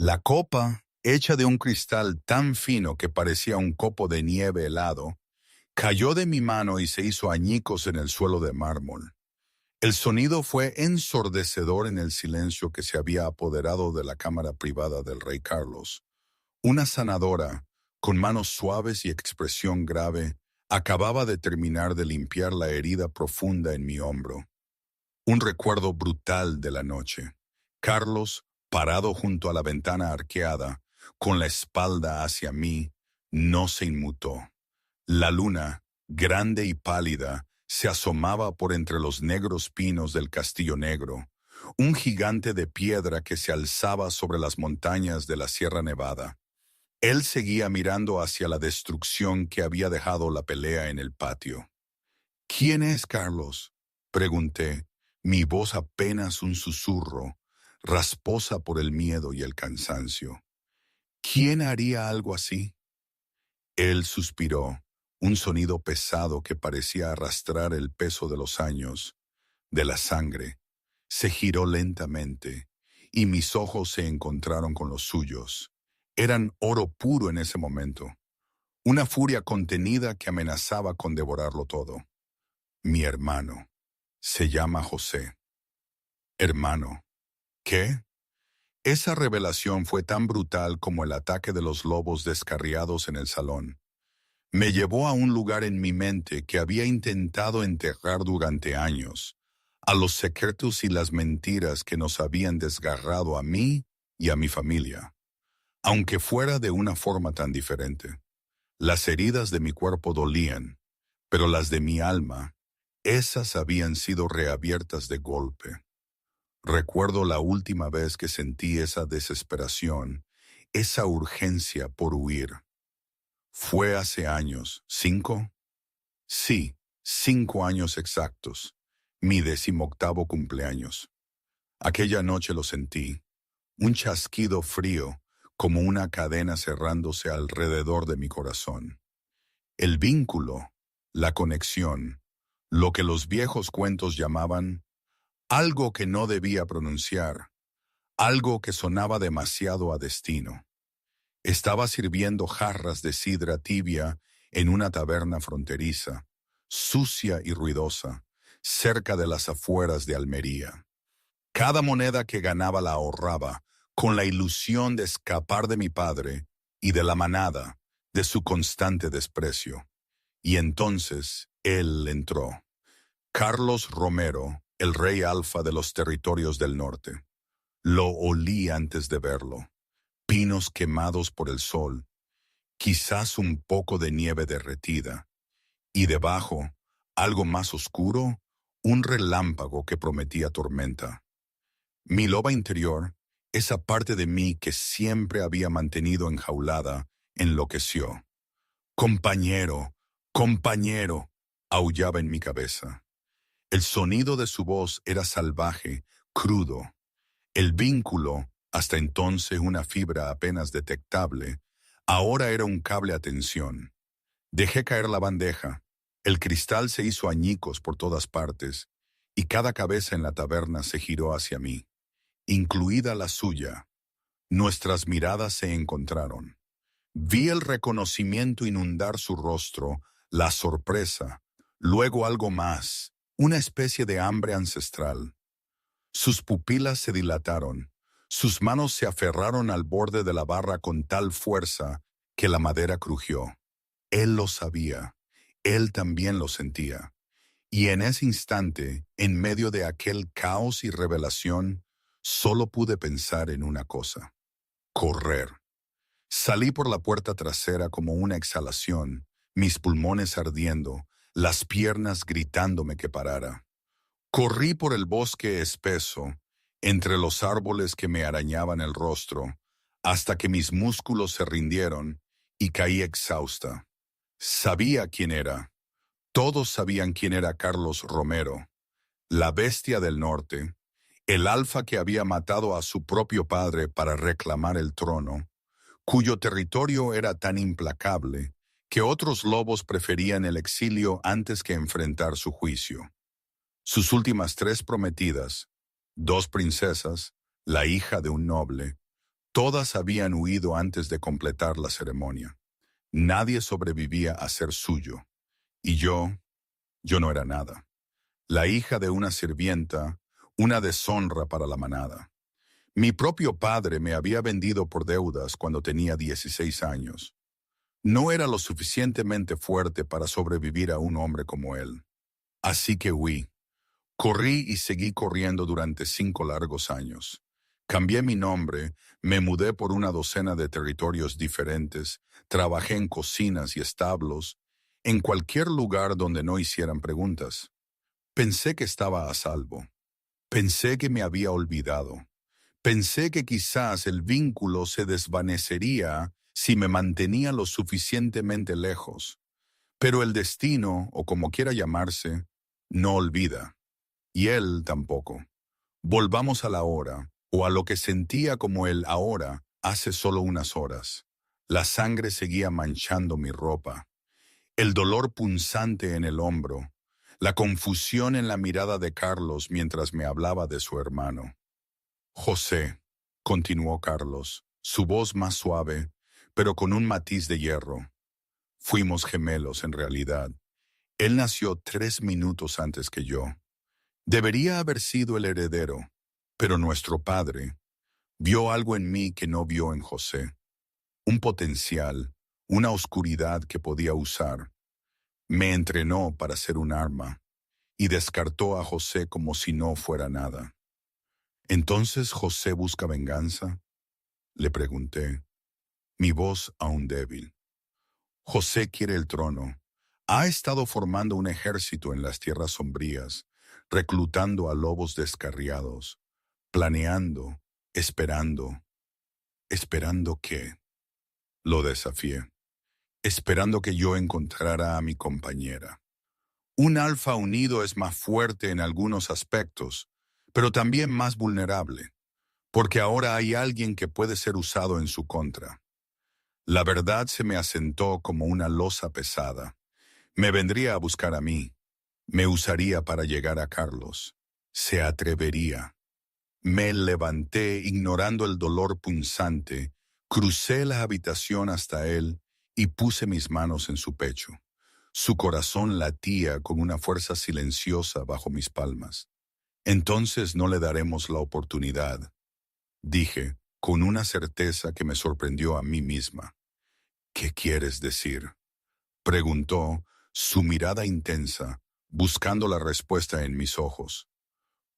La copa, hecha de un cristal tan fino que parecía un copo de nieve helado, cayó de mi mano y se hizo añicos en el suelo de mármol. El sonido fue ensordecedor en el silencio que se había apoderado de la cámara privada del rey Carlos. Una sanadora, con manos suaves y expresión grave, acababa de terminar de limpiar la herida profunda en mi hombro. Un recuerdo brutal de la noche. Carlos, parado junto a la ventana arqueada, con la espalda hacia mí, no se inmutó. La luna, grande y pálida, se asomaba por entre los negros pinos del Castillo Negro, un gigante de piedra que se alzaba sobre las montañas de la Sierra Nevada. Él seguía mirando hacia la destrucción que había dejado la pelea en el patio. ¿Quién es Carlos?, pregunté, mi voz apenas un susurro, rasposa por el miedo y el cansancio. ¿Quién haría algo así? Él suspiró, un sonido pesado que parecía arrastrar el peso de los años, de la sangre. Se giró lentamente, y mis ojos se encontraron con los suyos. Eran oro puro en ese momento, una furia contenida que amenazaba con devorarlo todo. Mi hermano. Se llama José. Hermano. ¿Qué? Esa revelación fue tan brutal como el ataque de los lobos descarriados en el salón. Me llevó a un lugar en mi mente que había intentado enterrar durante años, a los secretos y las mentiras que nos habían desgarrado a mí y a mi familia, aunque fuera de una forma tan diferente. Las heridas de mi cuerpo dolían, pero las de mi alma, esas habían sido reabiertas de golpe. Recuerdo la última vez que sentí esa desesperación, esa urgencia por huir. Fue hace años, ¿5? Sí, 5 años exactos, mi 18º cumpleaños. Aquella noche lo sentí, un chasquido frío, como una cadena cerrándose alrededor de mi corazón. El vínculo, la conexión, lo que los viejos cuentos llamaban algo que no debía pronunciar, algo que sonaba demasiado a destino. Estaba sirviendo jarras de sidra tibia en una taberna fronteriza, sucia y ruidosa, cerca de las afueras de Almería. Cada moneda que ganaba la ahorraba, con la ilusión de escapar de mi padre y de la manada, de su constante desprecio. Y entonces él entró. Carlos Romero, el rey alfa de los territorios del norte. Lo olí antes de verlo. Pinos quemados por el sol, quizás un poco de nieve derretida, y debajo, algo más oscuro, un relámpago que prometía tormenta. Mi loba interior, esa parte de mí que siempre había mantenido enjaulada, enloqueció. Compañero, compañero, aullaba en mi cabeza. El sonido de su voz era salvaje, crudo. El vínculo, hasta entonces una fibra apenas detectable, ahora era un cable a tensión. Dejé caer la bandeja. El cristal se hizo añicos por todas partes, y cada cabeza en la taberna se giró hacia mí, incluida la suya. Nuestras miradas se encontraron. Vi el reconocimiento inundar su rostro, la sorpresa, luego algo más, una especie de hambre ancestral. Sus pupilas se dilataron, sus manos se aferraron al borde de la barra con tal fuerza que la madera crujió. Él lo sabía, él también lo sentía. Y en ese instante, en medio de aquel caos y revelación, solo pude pensar en una cosa: correr. Salí por la puerta trasera como una exhalación, mis pulmones ardiendo, las piernas gritándome que parara. Corrí por el bosque espeso, entre los árboles que me arañaban el rostro, hasta que mis músculos se rindieron y caí exhausta. Sabía quién era. Todos sabían quién era Carlos Romero, la bestia del norte, el alfa que había matado a su propio padre para reclamar el trono, cuyo territorio era tan implacable que otros lobos preferían el exilio antes que enfrentar su juicio. Sus últimas 3 prometidas, 2 princesas, la hija de un noble, Todas habían huido antes de completar la ceremonia. Nadie sobrevivía a ser suyo. Y yo no era nada. La hija de una sirvienta, una deshonra para la manada. Mi propio padre me había vendido por deudas cuando tenía 16 años. No era lo suficientemente fuerte para sobrevivir a un hombre como él. Así que huí. Corrí y seguí corriendo durante 5 largos años. Cambié mi nombre, me mudé por una docena de territorios diferentes, trabajé en cocinas y establos, en cualquier lugar donde no hicieran preguntas. Pensé que estaba a salvo. Pensé que me había olvidado. Pensé que quizás el vínculo se desvanecería si me mantenía lo suficientemente lejos. Pero el destino, o como quiera llamarse, no olvida. Y él tampoco. Volvamos a la hora, o a lo que sentía como el ahora hace solo unas horas. La sangre seguía manchando mi ropa. El dolor punzante en el hombro. La confusión en la mirada de Carlos mientras me hablaba de su hermano. José, continuó Carlos, su voz más suave, pero con un matiz de hierro. Fuimos gemelos en realidad. Él nació 3 minutos antes que yo. Debería haber sido el heredero, pero nuestro padre vio algo en mí que no vio en José. Un potencial, una oscuridad que podía usar. Me entrenó para ser un arma y descartó a José como si no fuera nada. ¿Entonces José busca venganza? Le pregunté, mi voz aún débil. José quiere el trono. Ha estado formando un ejército en las tierras sombrías, reclutando a lobos descarriados, planeando, esperando. ¿Esperando qué? Lo desafié. Esperando que yo encontrara a mi compañera. Un alfa unido es más fuerte en algunos aspectos, pero también más vulnerable, porque ahora hay alguien que puede ser usado en su contra. La verdad se me asentó como una losa pesada. Me vendría a buscar a mí. Me usaría para llegar a Carlos. Se atrevería. Me levanté ignorando el dolor punzante, crucé la habitación hasta él y puse mis manos en su pecho. Su corazón latía con una fuerza silenciosa bajo mis palmas. Entonces no le daremos la oportunidad, dije, con una certeza que me sorprendió a mí misma. ¿Qué quieres decir? Preguntó, su mirada intensa, buscando la respuesta en mis ojos.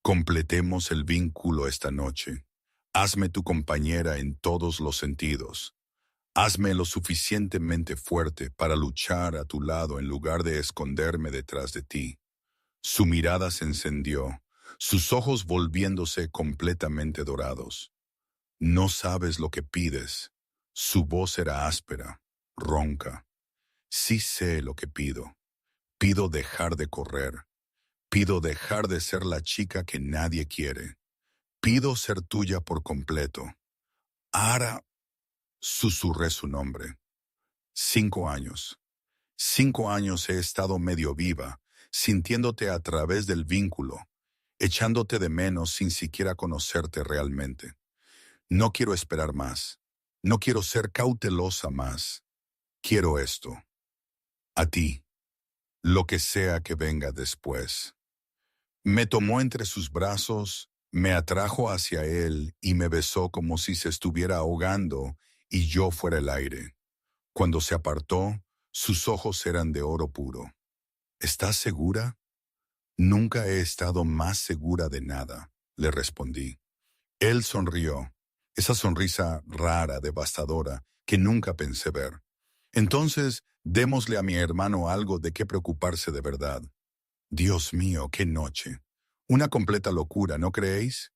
Completemos el vínculo esta noche. Hazme tu compañera en todos los sentidos. Hazme lo suficientemente fuerte para luchar a tu lado en lugar de esconderme detrás de ti. Su mirada se encendió, sus ojos volviéndose completamente dorados. No sabes lo que pides. Su voz era áspera, ronca. Sí sé lo que pido. Pido dejar de correr. Pido dejar de ser la chica que nadie quiere. Pido ser tuya por completo. Ara, susurré su nombre. 5 años. 5 años he estado medio viva, sintiéndote a través del vínculo, echándote de menos sin siquiera conocerte realmente. No quiero esperar más. No quiero ser cautelosa más. Quiero esto. A ti. Lo que sea que venga después. Me tomó entre sus brazos, me atrajo hacia él y me besó como si se estuviera ahogando y yo fuera el aire. Cuando se apartó, sus ojos eran de oro puro. ¿Estás segura? Nunca he estado más segura de nada, le respondí. Él sonrió, esa sonrisa rara, devastadora, que nunca pensé ver. Entonces, démosle a mi hermano algo de qué preocuparse de verdad. Dios mío, qué noche. Una completa locura, ¿no creéis?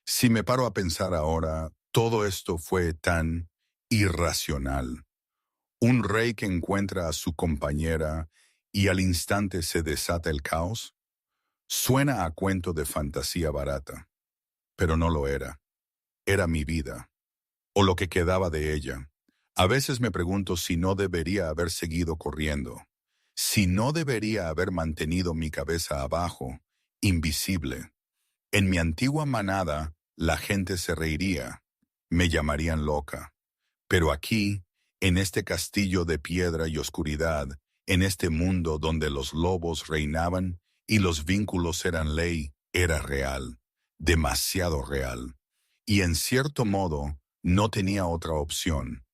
Si me paro a pensar ahora, todo esto fue tan irracional. Un rey que encuentra a su compañera y al instante se desata el caos. Suena a cuento de fantasía barata, pero no lo era. Era mi vida, o lo que quedaba de ella. A veces me pregunto si no debería haber seguido corriendo, si no debería haber mantenido mi cabeza abajo, invisible. En mi antigua manada, la gente se reiría. me llamarían loca. Pero aquí, en este castillo de piedra y oscuridad, en este mundo donde los lobos reinaban y los vínculos eran ley, era real, demasiado real. Y en cierto modo, no tenía otra opción.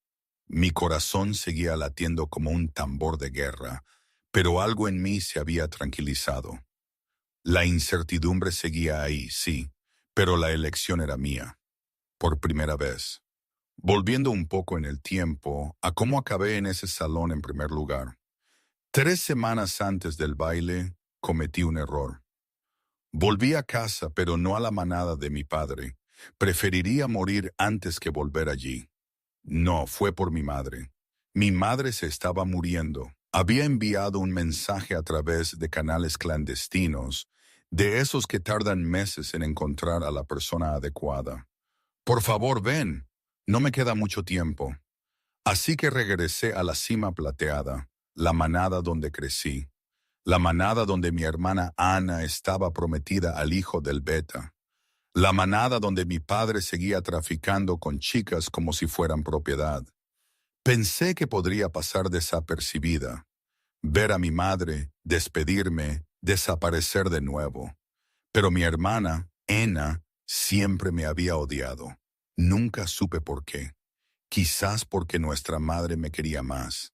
Mi corazón seguía latiendo como un tambor de guerra, pero algo en mí se había tranquilizado. La incertidumbre seguía ahí, sí, pero la elección era mía, por primera vez. Volviendo un poco en el tiempo, a cómo acabé en ese salón en primer lugar. 3 semanas antes del baile, cometí un error. Volví a casa, pero no a la manada de mi padre. Preferiría morir antes que volver allí. No, fue por mi madre. Mi madre se estaba muriendo. Había enviado un mensaje a través de canales clandestinos, de esos que tardan meses en encontrar a la persona adecuada. Por favor, ven. No me queda mucho tiempo. Así que regresé a la cima plateada, la manada donde crecí, la manada donde mi hermana Ana estaba prometida al hijo del Beta, la manada donde mi padre seguía traficando con chicas como si fueran propiedad. Pensé que podría pasar desapercibida, ver a mi madre, despedirme, desaparecer de nuevo. Pero mi hermana, Ena, siempre me había odiado. Nunca supe por qué. Quizás porque nuestra madre me quería más.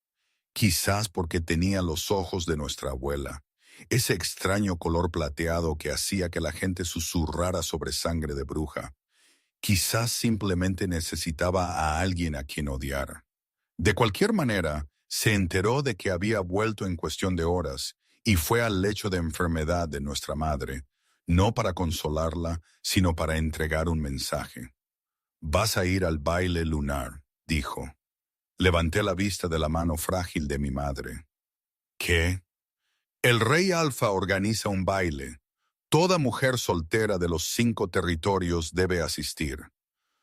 Quizás porque tenía los ojos de nuestra abuela. Ese extraño color plateado que hacía que la gente susurrara sobre sangre de bruja. Quizás simplemente necesitaba a alguien a quien odiar. De cualquier manera, se enteró de que había vuelto en cuestión de horas y fue al lecho de enfermedad de nuestra madre, no para consolarla, sino para entregar un mensaje. «Vas a ir al baile lunar», dijo. Levanté la vista de la mano frágil de mi madre. «¿Qué?» «El rey Alfa organiza un baile. Toda mujer soltera de los 5 territorios debe asistir».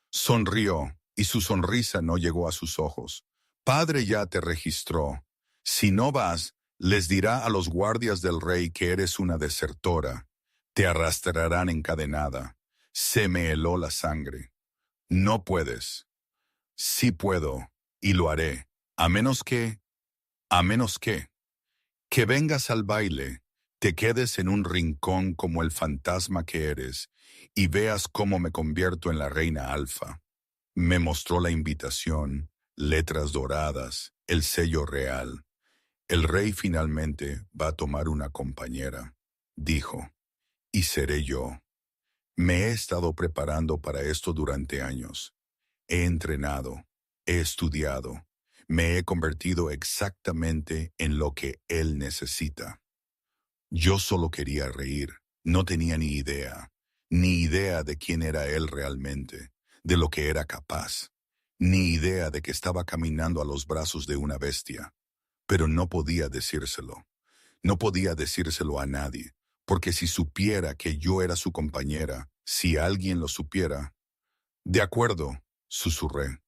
Sonrió, y su sonrisa no llegó a sus ojos. «Padre ya te registró. Si no vas, les dirá a los guardias del rey que eres una desertora. Te arrastrarán encadenada». Se me heló la sangre. «No puedes». «Sí puedo, y lo haré, a menos que vengas al baile, te quedes en un rincón como el fantasma que eres, y veas cómo me convierto en la reina Alfa». Me mostró la invitación, letras doradas, el sello real. «El rey finalmente va a tomar una compañera», dijo, «y seré yo. Me he estado preparando para esto durante años. He entrenado, he estudiado, me he convertido exactamente en lo que él necesita». Yo solo quería reír, no tenía ni idea de quién era él realmente, de lo que era capaz, ni idea de que estaba caminando a los brazos de una bestia. Pero no podía decírselo, no podía decírselo a nadie, porque si supiera que yo era su compañera, si alguien lo supiera... «De acuerdo», susurré,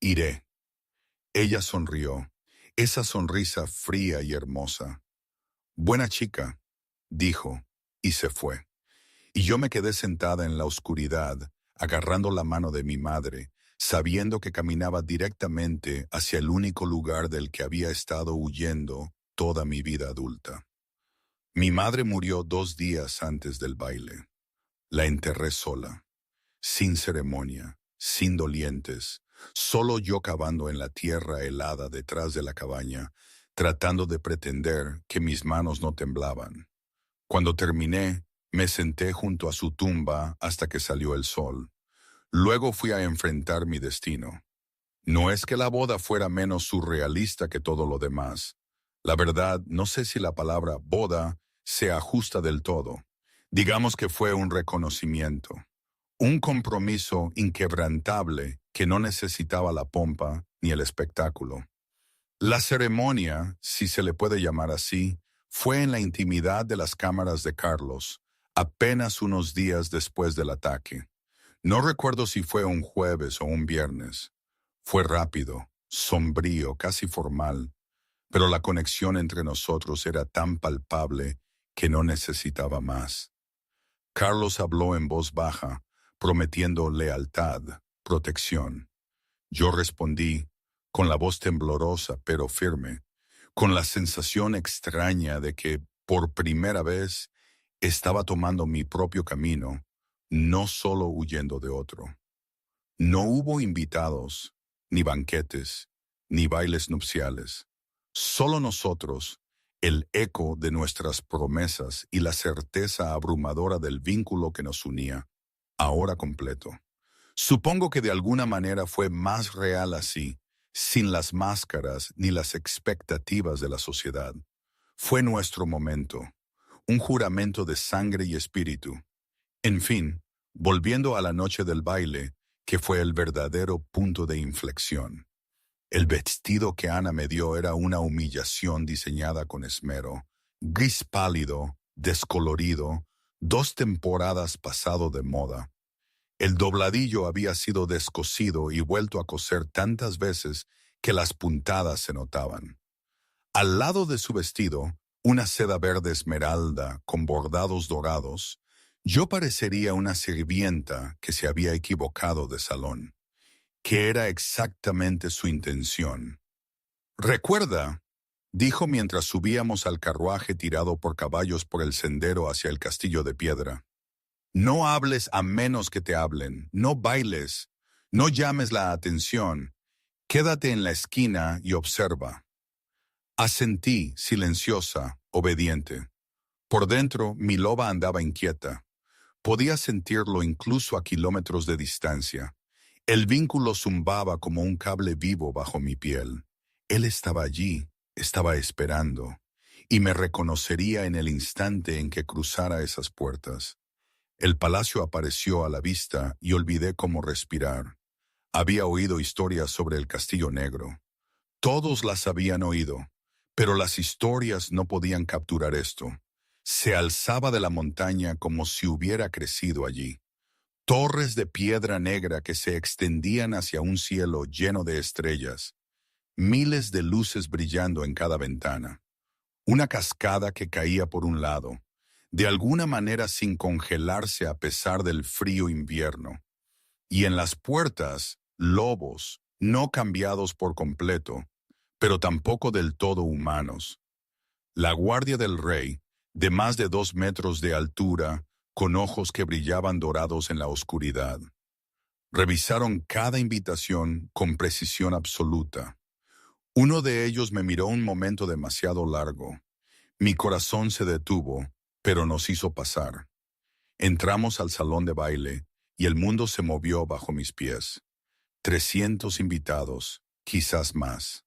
«iré». Ella sonrió, esa sonrisa fría y hermosa. «Buena chica», dijo, y se fue. Y yo me quedé sentada en la oscuridad, agarrando la mano de mi madre, sabiendo que caminaba directamente hacia el único lugar del que había estado huyendo toda mi vida adulta. Mi madre murió 2 días antes del baile. La enterré sola, sin ceremonia, sin dolientes, solo yo cavando en la tierra helada detrás de la cabaña, tratando de pretender que mis manos no temblaban. Cuando terminé, me senté junto a su tumba hasta que salió el sol. Luego fui a enfrentar mi destino. No es que la boda fuera menos surrealista que todo lo demás. La verdad, no sé si la palabra boda se ajusta del todo. Digamos que fue un reconocimiento. Un compromiso inquebrantable que no necesitaba la pompa ni el espectáculo. La ceremonia, si se le puede llamar así, fue en la intimidad de las cámaras de Carlos, apenas unos días después del ataque. No recuerdo si fue un jueves o un viernes. Fue rápido, sombrío, casi formal, pero la conexión entre nosotros era tan palpable que no necesitaba más. Carlos habló en voz baja, prometiendo lealtad, protección. Yo respondí, con la voz temblorosa pero firme, con la sensación extraña de que, por primera vez, estaba tomando mi propio camino, no solo huyendo de otro. No hubo invitados, ni banquetes, ni bailes nupciales. Solo nosotros, el eco de nuestras promesas y la certeza abrumadora del vínculo que nos unía, ahora completo. Supongo que de alguna manera fue más real así, sin las máscaras ni las expectativas de la sociedad. Fue nuestro momento, un juramento de sangre y espíritu. En fin, volviendo a la noche del baile, que fue el verdadero punto de inflexión. El vestido que Ana me dio era una humillación diseñada con esmero, gris pálido, descolorido, 2 temporadas pasado de moda. El dobladillo había sido descosido y vuelto a coser tantas veces que las puntadas se notaban. Al lado de su vestido, una seda verde esmeralda con bordados dorados, yo parecería una sirvienta que se había equivocado de salón, que era exactamente su intención. «Recuerda», dijo mientras subíamos al carruaje tirado por caballos por el sendero hacia el castillo de piedra. «No hables a menos que te hablen, no bailes, no llames la atención, quédate en la esquina y observa». Asentí, silenciosa, obediente. Por dentro, mi loba andaba inquieta. Podía sentirlo incluso a kilómetros de distancia. El vínculo zumbaba como un cable vivo bajo mi piel. Él estaba allí, estaba esperando, y me reconocería en el instante en que cruzara esas puertas. El palacio apareció a la vista y olvidé cómo respirar. Había oído historias sobre el Castillo Negro. Todos las habían oído, pero las historias no podían capturar esto. Se alzaba de la montaña como si hubiera crecido allí. Torres de piedra negra que se extendían hacia un cielo lleno de estrellas. Miles de luces brillando en cada ventana. Una cascada que caía por un lado, de alguna manera sin congelarse a pesar del frío invierno. Y en las puertas, lobos, no cambiados por completo, pero tampoco del todo humanos. La guardia del rey, de más de 2 metros de altura, con ojos que brillaban dorados en la oscuridad. Revisaron cada invitación con precisión absoluta. Uno de ellos me miró un momento demasiado largo. Mi corazón se detuvo, pero nos hizo pasar. Entramos al salón de baile y el mundo se movió bajo mis pies. 300 invitados, quizás más.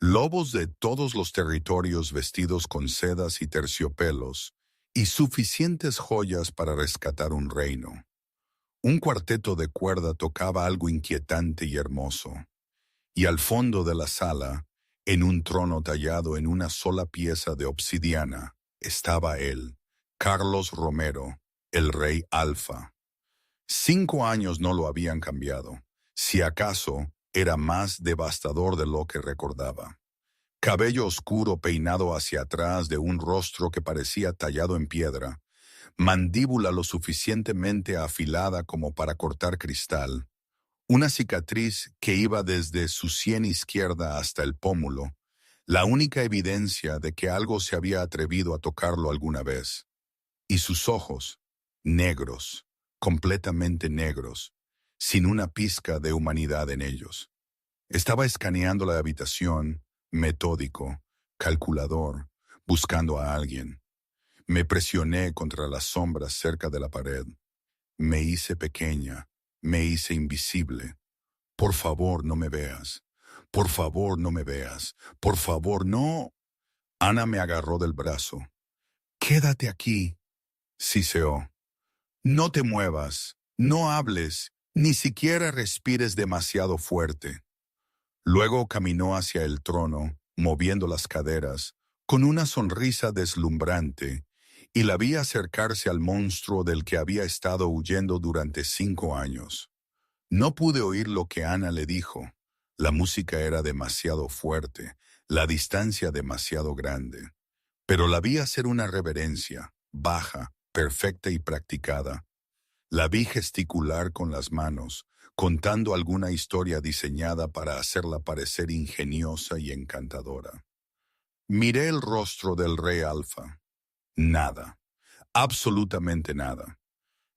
Lobos de todos los territorios vestidos con sedas y terciopelos, y suficientes joyas para rescatar un reino. Un cuarteto de cuerda tocaba algo inquietante y hermoso, y al fondo de la sala, en un trono tallado en una sola pieza de obsidiana, estaba él, Carlos Romero, el rey Alfa. 5 años no lo habían cambiado, si acaso era más devastador de lo que recordaba. Cabello oscuro peinado hacia atrás de un rostro que parecía tallado en piedra, mandíbula lo suficientemente afilada como para cortar cristal, una cicatriz que iba desde su sien izquierda hasta el pómulo, la única evidencia de que algo se había atrevido a tocarlo alguna vez. Y sus ojos, negros, completamente negros, sin una pizca de humanidad en ellos. Estaba escaneando la habitación, metódico, calculador, buscando a alguien. Me presioné contra las sombras cerca de la pared. Me hice pequeña, me hice invisible. Por favor, no me veas. Por favor, no me veas. Por favor, no. Ana me agarró del brazo. Quédate aquí, siseó. No te muevas, no hables, ni siquiera respires demasiado fuerte. Luego caminó hacia el trono, moviendo las caderas, con una sonrisa deslumbrante, y la vi acercarse al monstruo del que había estado huyendo durante 5 años. No pude oír lo que Ana le dijo. La música era demasiado fuerte, la distancia demasiado grande. Pero la vi hacer una reverencia, baja, perfecta y practicada. La vi gesticular con las manos, contando alguna historia diseñada para hacerla parecer ingeniosa y encantadora. Miré el rostro del rey Alfa. Nada, absolutamente nada.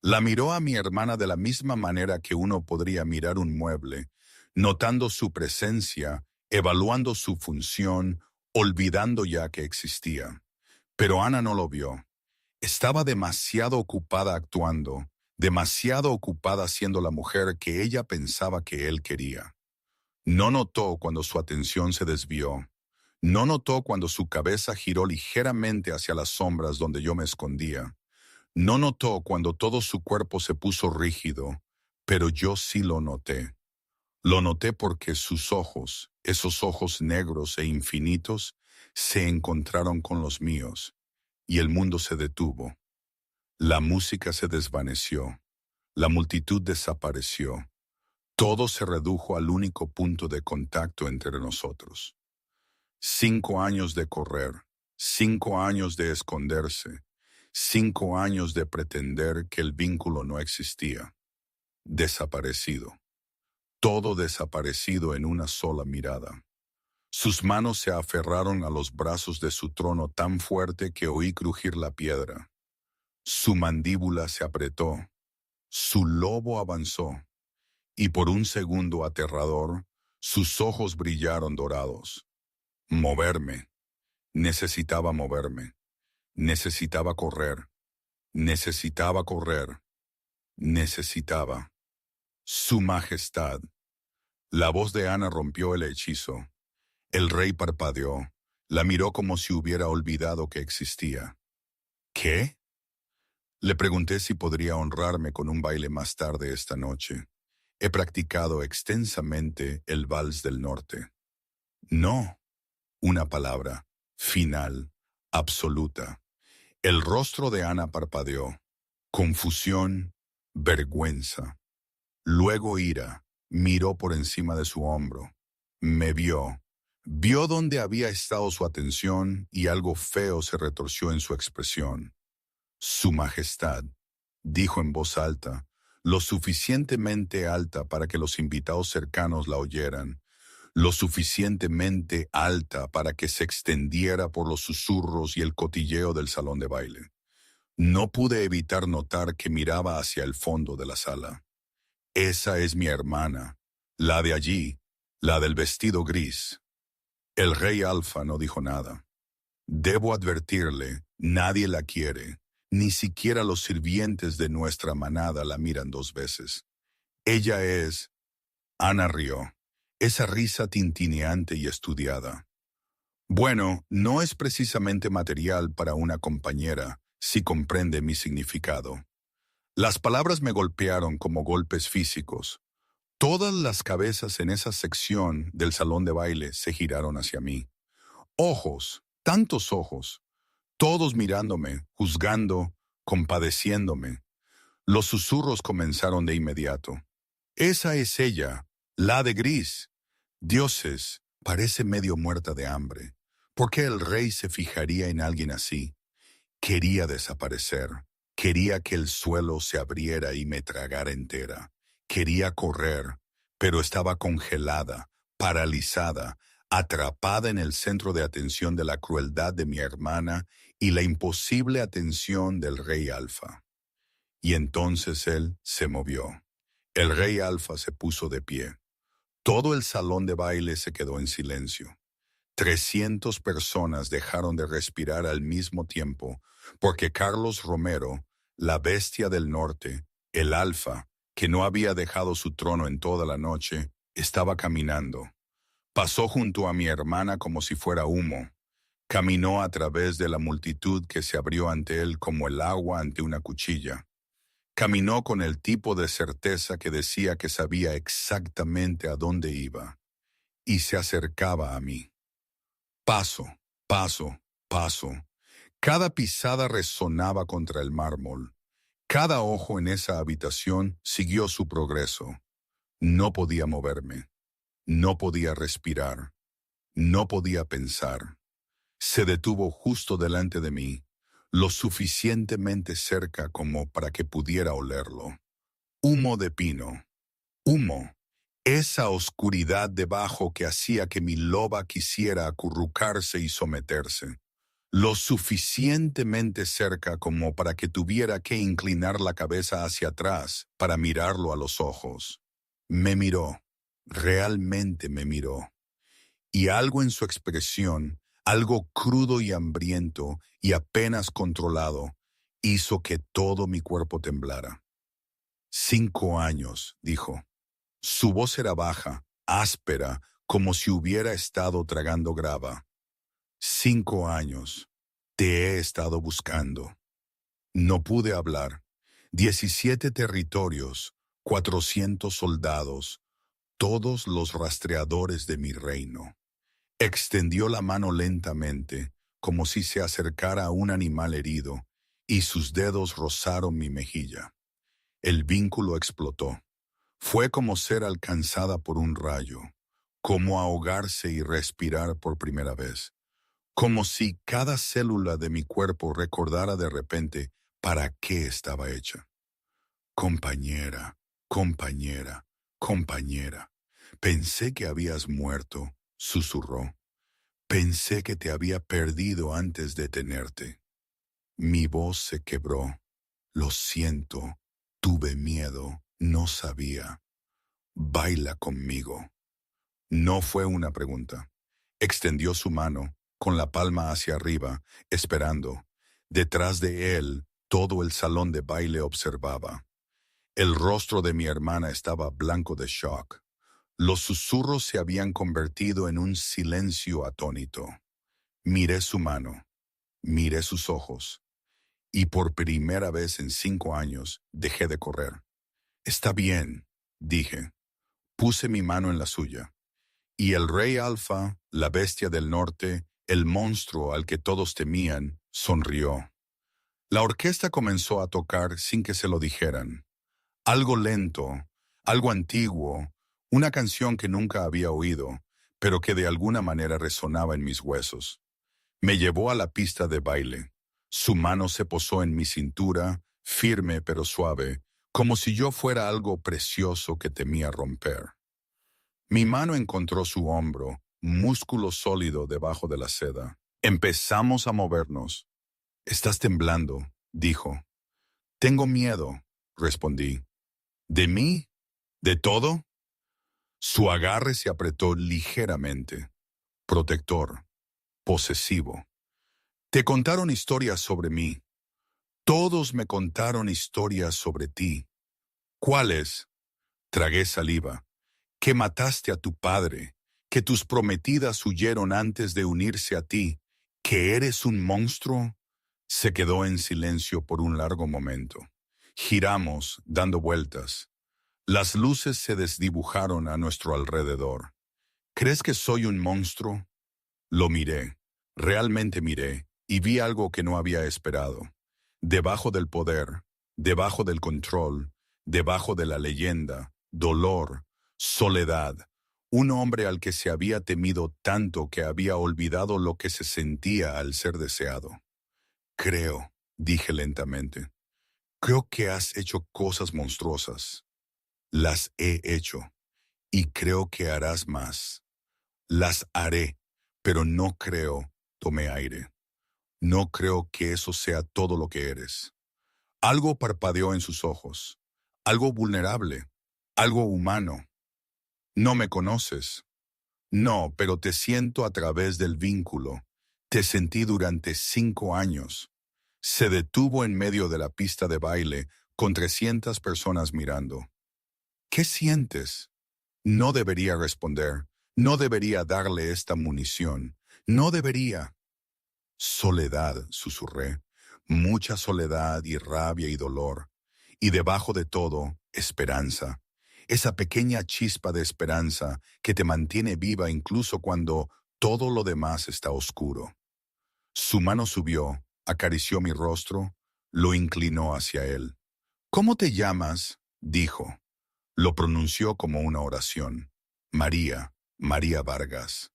La miró a mi hermana de la misma manera que uno podría mirar un mueble, notando su presencia, evaluando su función, olvidando ya que existía. Pero Ana no lo vio. Estaba demasiado ocupada actuando, demasiado ocupada siendo la mujer que ella pensaba que él quería. No notó cuando su atención se desvió. No notó cuando su cabeza giró ligeramente hacia las sombras donde yo me escondía. No notó cuando todo su cuerpo se puso rígido, pero yo sí lo noté. Lo noté porque sus ojos, esos ojos negros e infinitos, se encontraron con los míos, y el mundo se detuvo. La música se desvaneció, la multitud desapareció. Todo se redujo al único punto de contacto entre nosotros. 5 años de correr, 5 años de esconderse, 5 años de pretender que el vínculo no existía. Desaparecido. Todo desaparecido en una sola mirada. Sus manos se aferraron a los brazos de su trono tan fuerte que oí crujir la piedra. Su mandíbula se apretó. Su lobo avanzó. Y por un segundo aterrador, sus ojos brillaron dorados. Moverme. Necesitaba moverme. Necesitaba correr. Necesitaba correr. Necesitaba. Su majestad. La voz de Ana rompió el hechizo. El rey parpadeó. La miró como si hubiera olvidado que existía. ¿Qué? Le pregunté si podría honrarme con un baile más tarde esta noche. He practicado extensamente el vals del norte. No. Una palabra. Final. Absoluta. El rostro de Ana parpadeó. Confusión. Vergüenza. Luego ira. Miró por encima de su hombro. Me vio. Vio dónde había estado su atención y algo feo se retorció en su expresión. Su Majestad, dijo en voz alta, lo suficientemente alta para que los invitados cercanos la oyeran, lo suficientemente alta para que se extendiera por los susurros y el cotilleo del salón de baile. No pude evitar notar que miraba hacia el fondo de la sala. Esa es mi hermana, la de allí, la del vestido gris. El rey Alfa no dijo nada. Debo advertirle, nadie la quiere. Ni siquiera los sirvientes de nuestra manada la miran 2 veces. Ella es... Ana rió. Esa risa tintineante y estudiada. Bueno, no es precisamente material para una compañera, si comprende mi significado. Las palabras me golpearon como golpes físicos. Todas las cabezas en esa sección del salón de baile se giraron hacia mí. Ojos, tantos ojos, todos mirándome, juzgando, compadeciéndome. Los susurros comenzaron de inmediato. Esa es ella, la de gris. Dioses, parece medio muerta de hambre. ¿Por qué el rey se fijaría en alguien así? Quería desaparecer. Quería que el suelo se abriera y me tragara entera. Quería correr, pero estaba congelada, paralizada, atrapada en el centro de atención de la crueldad de mi hermana y la imposible atención del rey Alfa. Y entonces él se movió. El rey Alfa se puso de pie. Todo el salón de baile se quedó en silencio. 300 personas dejaron de respirar al mismo tiempo porque Carlos Romero, la bestia del norte, el Alfa, que no había dejado su trono en toda la noche, estaba caminando. Pasó junto a mi hermana como si fuera humo. Caminó a través de la multitud que se abrió ante él como el agua ante una cuchilla. Caminó con el tipo de certeza que decía que sabía exactamente a dónde iba. Y se acercaba a mí. Paso, paso, paso. Cada pisada resonaba contra el mármol. Cada ojo en esa habitación siguió su progreso. No podía moverme. No podía respirar. No podía pensar. Se detuvo justo delante de mí, lo suficientemente cerca como para que pudiera olerlo. Humo de pino. Humo. Esa oscuridad debajo que hacía que mi loba quisiera acurrucarse y someterse. Lo suficientemente cerca como para que tuviera que inclinar la cabeza hacia atrás para mirarlo a los ojos. Me miró. Realmente me miró. Y algo en su expresión, algo crudo y hambriento y apenas controlado, hizo que todo mi cuerpo temblara. 5 años, dijo. Su voz era baja, áspera, como si hubiera estado tragando grava. 5 años. Te he estado buscando. No pude hablar. 17 territorios, 400 soldados, todos los rastreadores de mi reino. Extendió la mano lentamente, como si se acercara a un animal herido, y sus dedos rozaron mi mejilla. El vínculo explotó. Fue como ser alcanzada por un rayo, como ahogarse y respirar por primera vez, como si cada célula de mi cuerpo recordara de repente para qué estaba hecha. Compañera, compañera, compañera, pensé que habías muerto, susurró. Pensé que te había perdido antes de tenerte. Mi voz se quebró. Lo siento, tuve miedo, no sabía. Baila conmigo. No fue una pregunta. Extendió su mano, con la palma hacia arriba, esperando. Detrás de él, todo el salón de baile observaba. El rostro de mi hermana estaba blanco de shock. Los susurros se habían convertido en un silencio atónito. Miré su mano, miré sus ojos, y por primera vez en 5 años dejé de correr. Está bien, dije. Puse mi mano en la suya. Y el rey Alfa, la bestia del norte, el monstruo al que todos temían, sonrió. La orquesta comenzó a tocar sin que se lo dijeran. Algo lento, algo antiguo, una canción que nunca había oído, pero que de alguna manera resonaba en mis huesos. Me llevó a la pista de baile. Su mano se posó en mi cintura, firme pero suave, como si yo fuera algo precioso que temía romper. Mi mano encontró su hombro, músculo sólido debajo de la seda. Empezamos a movernos. «Estás temblando», dijo. «Tengo miedo», respondí. «¿De mí? ¿De todo?» Su agarre se apretó ligeramente. Protector. Posesivo. «Te contaron historias sobre mí. Todos me contaron historias sobre ti». «¿Cuáles?» Tragué saliva. «Que mataste a tu padre, que tus prometidas huyeron antes de unirse a ti, que eres un monstruo». Se quedó en silencio por un largo momento. Giramos, dando vueltas. Las luces se desdibujaron a nuestro alrededor. «¿Crees que soy un monstruo?» Lo miré, realmente miré, y vi algo que no había esperado. Debajo del poder, debajo del control, debajo de la leyenda, dolor, soledad, un hombre al que se había temido tanto que había olvidado lo que se sentía al ser deseado. «Creo», dije lentamente, «creo que has hecho cosas monstruosas. Las he hecho, y creo que harás más. Las haré, pero no creo», tomé aire. «No creo que eso sea todo lo que eres». Algo parpadeó en sus ojos, algo vulnerable, algo humano. «No me conoces». «No, pero te siento a través del vínculo. Te sentí durante 5 años». Se detuvo en medio de la pista de baile, con 300 personas mirando. «¿Qué sientes?» No debería responder. No debería darle esta munición. No debería. «Soledad», susurré. «Mucha soledad y rabia y dolor. Y debajo de todo, esperanza. Esa pequeña chispa de esperanza que te mantiene viva incluso cuando todo lo demás está oscuro». Su mano subió, acarició mi rostro, lo inclinó hacia él. «¿Cómo te llamas?», dijo. Lo pronunció como una oración. «María, María Vargas».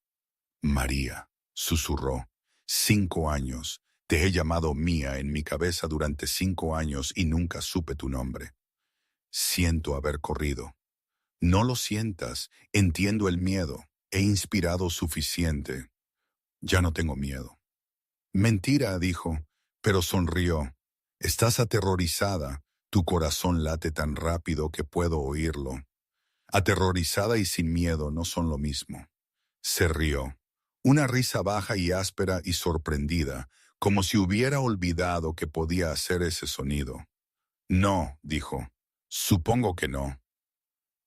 «María», susurró. «5 años. Te he llamado mía en mi cabeza durante 5 años y nunca supe tu nombre. Siento haber corrido». No lo sientas, entiendo el miedo, he inspirado suficiente. Ya no tengo miedo. Mentira, dijo, pero sonrió. Estás aterrorizada, tu corazón late tan rápido que puedo oírlo. Aterrorizada y sin miedo no son lo mismo. Se rió. Una risa baja y áspera y sorprendida, como si hubiera olvidado que podía hacer ese sonido. No, dijo. Supongo que no.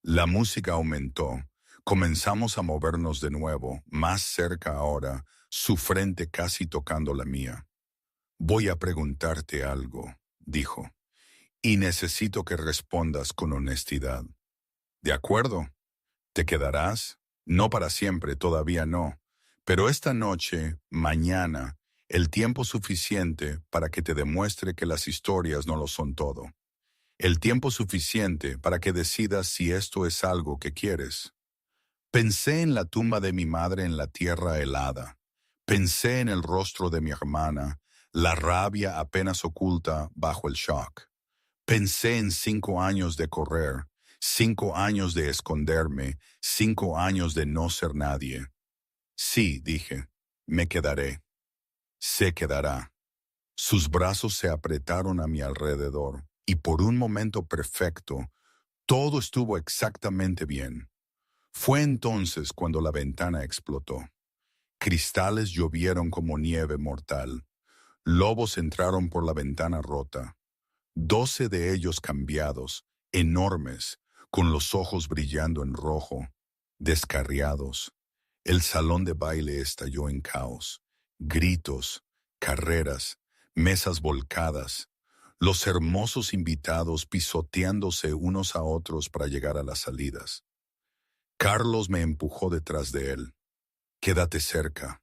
La música aumentó. Comenzamos a movernos de nuevo, más cerca ahora, su frente casi tocando la mía. Voy a preguntarte algo, dijo, y necesito que respondas con honestidad. ¿De acuerdo? ¿Te quedarás? No para siempre, todavía no. Pero esta noche, mañana, el tiempo suficiente para que te demuestre que las historias no lo son todo. El tiempo suficiente para que decidas si esto es algo que quieres. Pensé en la tumba de mi madre en la tierra helada. Pensé en el rostro de mi hermana, la rabia apenas oculta bajo el shock. Pensé en 5 años de correr, 5 años de esconderme, 5 años de no ser nadie. Sí, dije, me quedaré. Se quedará. Sus brazos se apretaron a mi alrededor, y por un momento perfecto, todo estuvo exactamente bien. Fue entonces cuando la ventana explotó. Cristales llovieron como nieve mortal. Lobos entraron por la ventana rota. 12 de ellos cambiados, enormes, con los ojos brillando en rojo, descarriados. El salón de baile estalló en caos. Gritos, carreras, mesas volcadas. Los hermosos invitados pisoteándose unos a otros para llegar a las salidas. Carlos me empujó detrás de él. Quédate cerca.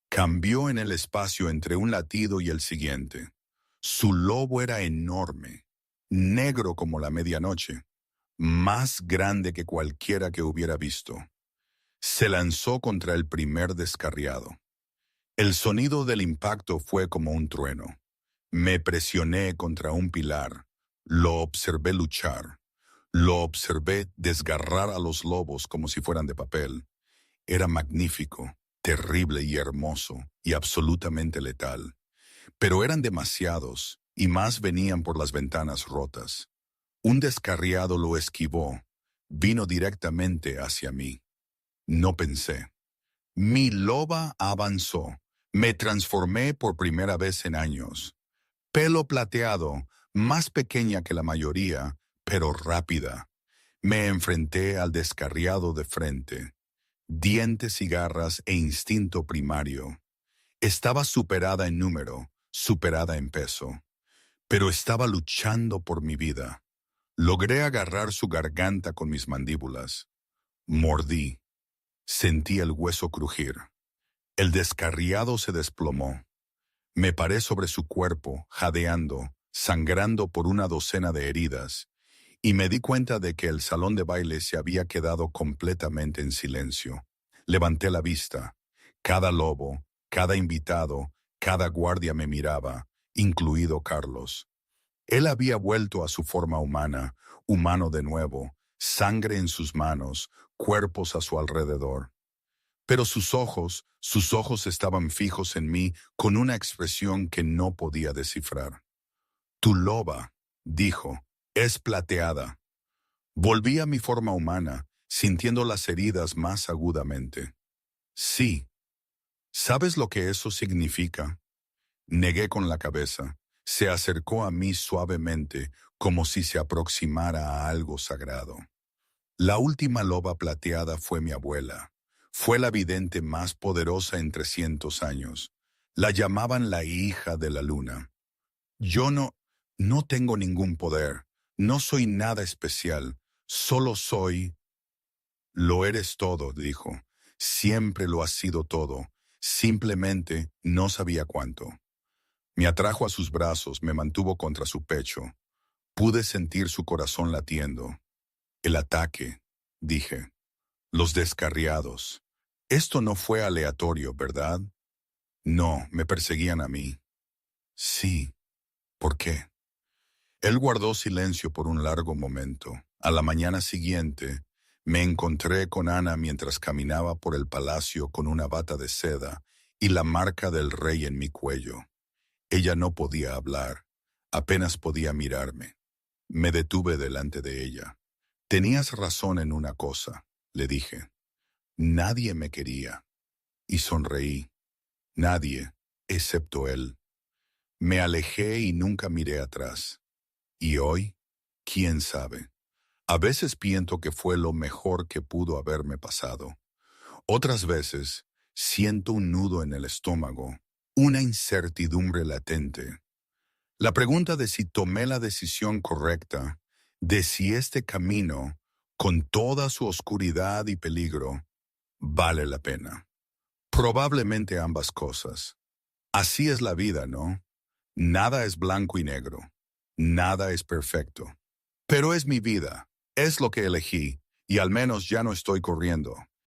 Cambió en el espacio entre un latido y el siguiente. Su lobo era enorme, negro como la medianoche, más grande que cualquiera que hubiera visto. Se lanzó contra el primer descarriado. El sonido del impacto fue como un trueno. Me presioné contra un pilar. Lo observé luchar. Lo observé desgarrar a los lobos como si fueran de papel. Era magnífico, terrible y hermoso, y absolutamente letal. Pero eran demasiados, y más venían por las ventanas rotas. Un descarriado lo esquivó. Vino directamente hacia mí. No pensé. Mi loba avanzó. Me transformé por primera vez en años. Pelo plateado, más pequeña que la mayoría, pero rápida. Me enfrenté al descarriado de frente. Dientes y garras e instinto primario. Estaba superada en número, superada en peso, pero estaba luchando por mi vida. Logré agarrar su garganta con mis mandíbulas. Mordí. Sentí el hueso crujir. El descarriado se desplomó. Me paré sobre su cuerpo, jadeando, sangrando por una docena de heridas, y me di cuenta de que el salón de baile se había quedado completamente en silencio. Levanté la vista. Cada lobo, cada invitado, cada guardia me miraba, incluido Carlos. Él había vuelto a su forma humana, humano de nuevo, sangre en sus manos, cuerpos a su alrededor. Pero sus ojos estaban fijos en mí con una expresión que no podía descifrar. Tu loba, dijo, es plateada. Volví a mi forma humana, sintiendo las heridas más agudamente. Sí. ¿Sabes lo que eso significa? Negué con la cabeza. Se acercó a mí suavemente, como si se aproximara a algo sagrado. La última loba plateada fue mi abuela. Fue la vidente más poderosa en 300 años. La llamaban la hija de la luna. Yo no tengo ningún poder. No soy nada especial. Solo soy... Lo eres todo, dijo. Siempre lo has sido todo. Simplemente no sabía cuánto. Me atrajo a sus brazos, me mantuvo contra su pecho. Pude sentir su corazón latiendo. El ataque, dije. Los descarriados. Esto no fue aleatorio, ¿verdad? No, me perseguían a mí. Sí. ¿Por qué? Él guardó silencio por un largo momento. A la mañana siguiente, Me encontré con Ana mientras caminaba por el palacio con una bata de seda y la marca del rey en mi cuello. Ella no podía hablar, apenas podía mirarme. Me detuve delante de ella. Tenías razón en una cosa, le dije. Nadie me quería. Y sonreí. Nadie, excepto él. Me alejé y nunca miré atrás. Y hoy, quién sabe. A veces pienso que fue lo mejor que pudo haberme pasado. Otras veces siento un nudo en el estómago, una incertidumbre latente. La pregunta de si tomé la decisión correcta, de si este camino, con toda su oscuridad y peligro, vale la pena. Probablemente ambas cosas. Así es la vida, ¿no? Nada es blanco y negro. Nada es perfecto. Pero es mi vida, es lo que elegí, y al menos ya no estoy corriendo.